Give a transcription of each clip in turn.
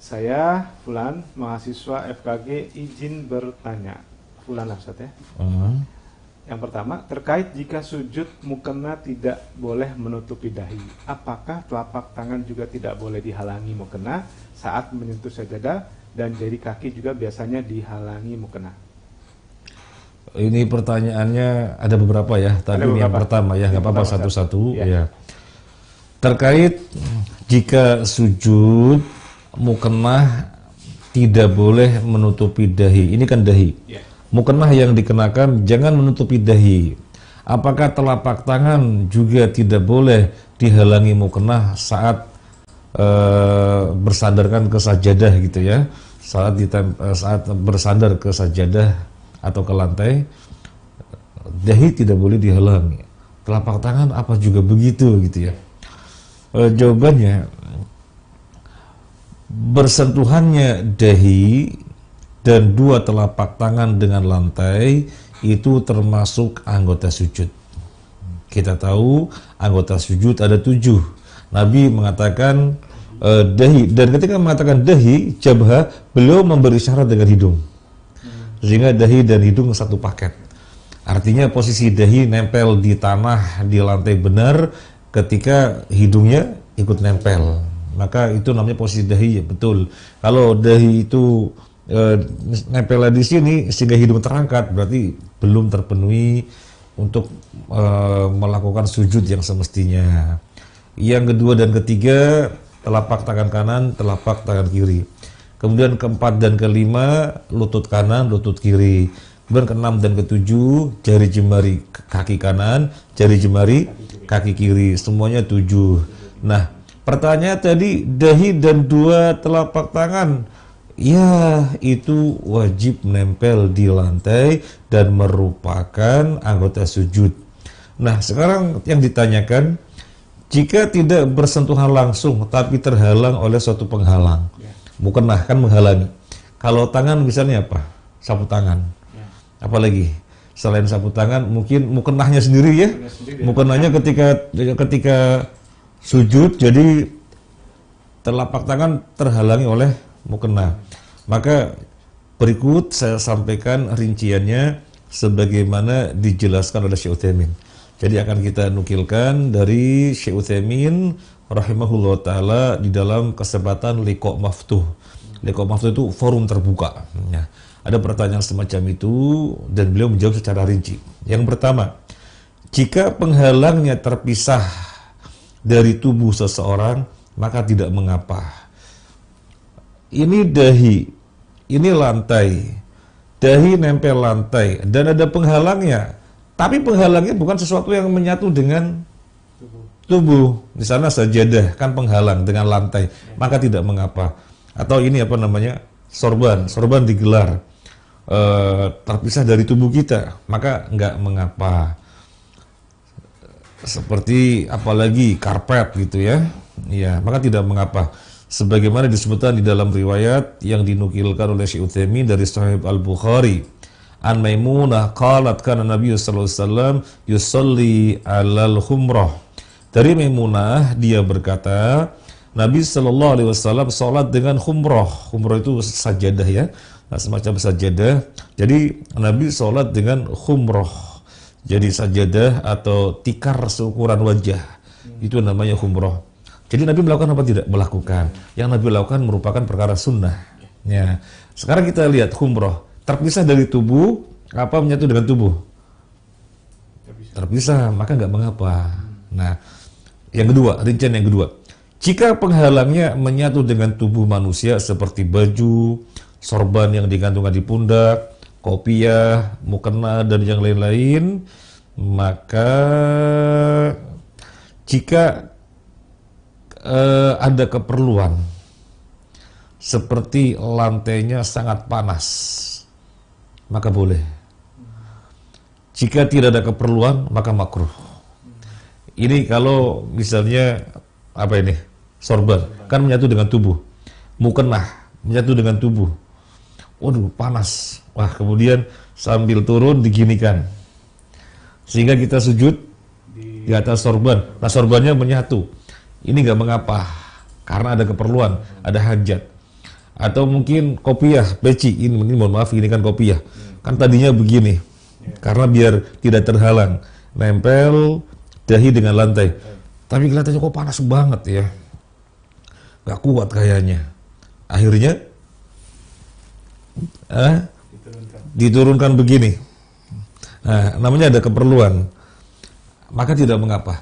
Saya Fulan, mahasiswa FKG, izin bertanya. Fulan lah Ustaz ya. Yang pertama, terkait jika sujud mukena tidak boleh menutupi dahi, apakah telapak tangan juga tidak boleh dihalangi mukena saat menyentuh sajadah, dan jari kaki juga biasanya dihalangi mukena? Ini pertanyaannya ada beberapa ya, tapi ini yang pertama ya, nggak apa-apa satu-satu ya. Terkait jika sujud mukena tidak boleh menutupi dahi, ini kan dahi. Mukena yang dikenakan jangan menutupi dahi. Apakah telapak tangan juga tidak boleh dihalangi mukena saat bersandarkan ke sajadah gitu ya? Saat bersandar ke sajadah atau ke lantai, dahi tidak boleh dihalangi. Telapak tangan apa juga begitu gitu ya? Jawabannya, bersentuhannya dahi dan dua telapak tangan dengan lantai itu termasuk anggota sujud. Kita tahu anggota sujud ada 7. Nabi mengatakan dahi, dan ketika mengatakan dahi, jabha, beliau memberi isyarat dengan hidung, sehingga dahi dan hidung satu paket. Artinya posisi dahi nempel di tanah, di lantai benar, ketika hidungnya ikut nempel, maka itu namanya posisi dahi ya, betul. Kalau dahi itu nempel di sini sehingga hidung terangkat, berarti belum terpenuhi untuk melakukan sujud yang semestinya. Yang kedua dan ketiga, telapak tangan kanan, telapak tangan kiri. Kemudian keempat dan kelima, lutut kanan, lutut kiri. Kemudian keenam dan ketujuh, jari jemari kaki kanan, jari jemari kaki kiri. Semuanya 7. Nah, pertanyaan tadi, dahi dan dua telapak tangan, ya itu wajib menempel di lantai dan merupakan anggota sujud. Nah, sekarang yang ditanyakan, jika tidak bersentuhan langsung tapi terhalang oleh suatu penghalang, mukena kan menghalangi. Kalau tangan misalnya apa? Sapu tangan. Apalagi selain sapu tangan, mungkin mukenahnya sendiri ya. Mukenahnya ketika sujud, jadi telapak tangan terhalangi oleh mukena. Maka berikut saya sampaikan rinciannya sebagaimana dijelaskan oleh Syekh Utsaimin. Jadi akan kita nukilkan dari Syekh Utsaimin rahimahullah taala di dalam kesempatan liqa maftuh. Liqa maftuh itu forum terbuka. Ya, ada pertanyaan semacam itu dan beliau menjawab secara rinci. Yang pertama, jika penghalangnya terpisah dari tubuh seseorang, maka tidak mengapa. Ini dahi, ini lantai, dahi nempel lantai, dan ada penghalangnya. Tapi penghalangnya bukan sesuatu yang menyatu dengan tubuh. Di sana sajadah kan penghalang dengan lantai, maka tidak mengapa. Atau ini apa namanya, sorban digelar terpisah dari tubuh kita, maka enggak mengapa. Seperti apalagi karpet gitu ya, ya maka tidak mengapa. Sebagaimana disebutkan di dalam riwayat yang dinukilkan oleh Syekh Utsaimin dari Sahih Al-Bukhari, an Maimunah qalat kana Nabi sallallahu alaihi wasallam yusalli 'alal khumrah. Dari Maimunah dia berkata, Nabi sallallahu alaihi wasallam salat dengan khumrah. Khumrah itu sajadah ya, nah, semacam sajadah. Jadi Nabi salat dengan khumrah. Jadi sajadah atau tikar seukuran wajah, itu namanya khumrah. Jadi Nabi melakukan apa tidak? Melakukan. Yang Nabi lakukan merupakan perkara sunnah. Ya. Sekarang kita lihat khumrah, terpisah dari tubuh, apa menyatu dengan tubuh? Terpisah, maka nggak mengapa. Nah, yang kedua, rincian yang kedua. Jika penghalangnya menyatu dengan tubuh manusia seperti baju, sorban yang digantungkan di pundak, kopiah, mukena, dan yang lain-lain, maka jika ada keperluan seperti lantainya sangat panas, maka boleh. Jika tidak ada keperluan, maka makruh. Ini kalau misalnya apa ini, sorban kan menyatu dengan tubuh, mukena menyatu dengan tubuh, waduh panas, wah kemudian sambil turun diginikan sehingga kita sujud di atas sorban. Nah sorbannya menyatu, ini nggak mengapa karena ada keperluan, ada hajat. Atau mungkin kopiah, peci, ini mohon maaf, ini kan kopiah. Kan tadinya begini, karena biar tidak terhalang, nempel dahi dengan lantai. Tapi kelihatannya kok panas banget ya, gak kuat kayaknya. Akhirnya diturunkan begini. Nah, namanya ada keperluan, maka tidak mengapa.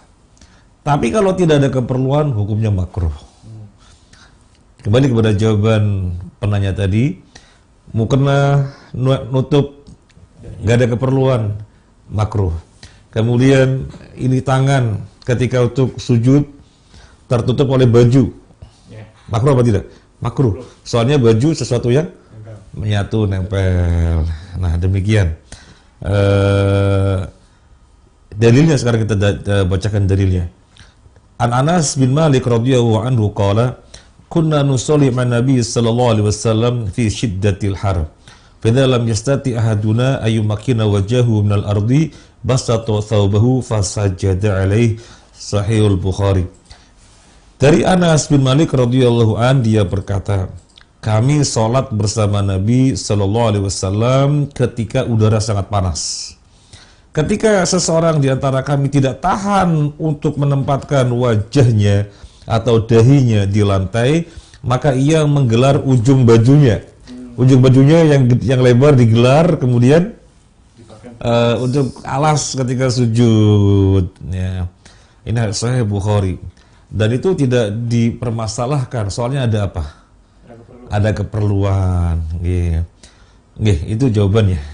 Tapi kalau tidak ada keperluan, hukumnya makruh. Kembali kepada jawaban penanya tadi, mukena nutup, gak ada keperluan, makruh. Kemudian ini tangan ketika untuk sujud tertutup oleh baju, makruh apa tidak? Makruh. Soalnya baju sesuatu yang menyatu, nempel. Nah, demikian. Dalilnya sekarang kita bacakan dalilnya. An Anas bin Malik radhiyallahu anhu qala kunna nusalli ma'an nabiy sallallahu alaihi wasallam fi shiddatil har fa idza lam yastati ahaduna ayyumakkina wajhahu min al-ardi basata thawbahu fasajada alaihi. Sahihul Bukhari. Dari Anas bin Malik radhiyallahu an, dia berkata, kami sholat bersama Nabi Sallallahu Alaihi Wasallam ketika udara sangat panas. Ketika seseorang di antara kami tidak tahan untuk menempatkan wajahnya atau dahinya di lantai, maka ia menggelar ujung bajunya. Ujung bajunya yang lebar digelar, kemudian untuk alas ketika sujud. Ya. Ini Sahih Bukhari. Dan itu tidak dipermasalahkan, soalnya ada apa? Ada keperluan. Itu jawabannya.